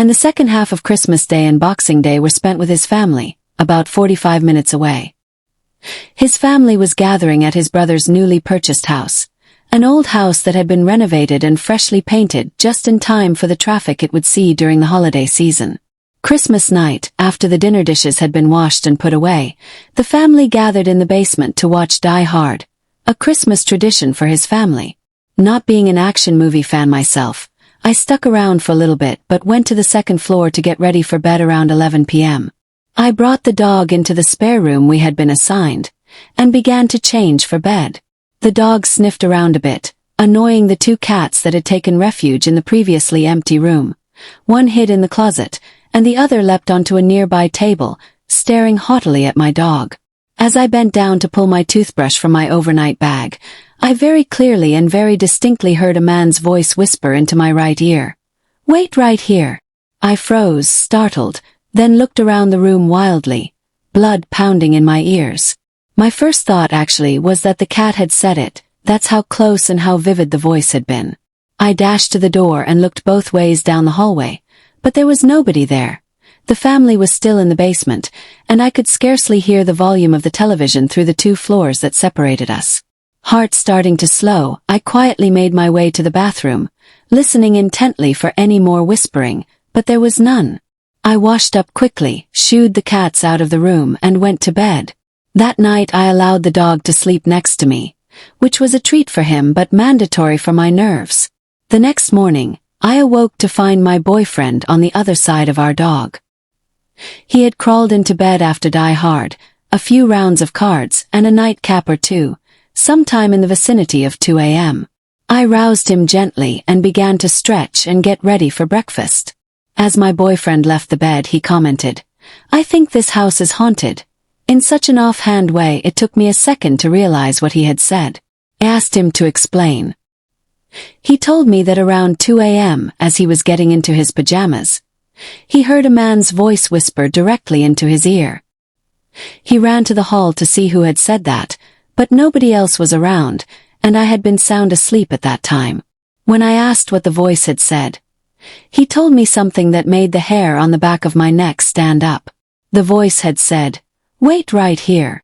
and the second half of Christmas Day and Boxing Day were spent with his family, about 45 minutes away. His family was gathering at his brother's newly purchased house, an old house that had been renovated and freshly painted just in time for the traffic it would see during the holiday season. Christmas night, after the dinner dishes had been washed and put away, the family gathered in the basement to watch Die Hard, a Christmas tradition for his family. Not being an action movie fan myself, I stuck around for a little bit but went to the second floor to get ready for bed around 11 p.m. I brought the dog into the spare room we had been assigned, and began to change for bed. The dog sniffed around a bit, annoying the two cats that had taken refuge in the previously empty room. One hid in the closet, and the other leapt onto a nearby table, staring haughtily at my dog. As I bent down to pull my toothbrush from my overnight bag, I very clearly and very distinctly heard a man's voice whisper into my right ear. "Wait right here." I froze, startled, then looked around the room wildly, blood pounding in my ears. My first thought actually was that the cat had said it, that's how close and how vivid the voice had been. I dashed to the door and looked both ways down the hallway, but there was nobody there. The family was still in the basement, and I could scarcely hear the volume of the television through the 2 floors that separated us. Heart starting to slow, I quietly made my way to the bathroom, listening intently for any more whispering, but there was none. I washed up quickly, shooed the cats out of the room and went to bed. That night I allowed the dog to sleep next to me, which was a treat for him but mandatory for my nerves. The next morning, I awoke to find my boyfriend on the other side of our dog. He had crawled into bed after Die Hard, a few rounds of cards and a nightcap or two, sometime in the vicinity of 2 a.m. I roused him gently and began to stretch and get ready for breakfast. As my boyfriend left the bed, he commented, "I think this house is haunted." In such an offhand way it took me a second to realize what he had said. I asked him to explain. He told me that around 2 a.m., as he was getting into his pajamas, he heard a man's voice whisper directly into his ear. He ran to the hall to see who had said that, but nobody else was around, and I had been sound asleep at that time. When I asked what the voice had said, he told me something that made the hair on the back of my neck stand up. The voice had said, "Wait right here."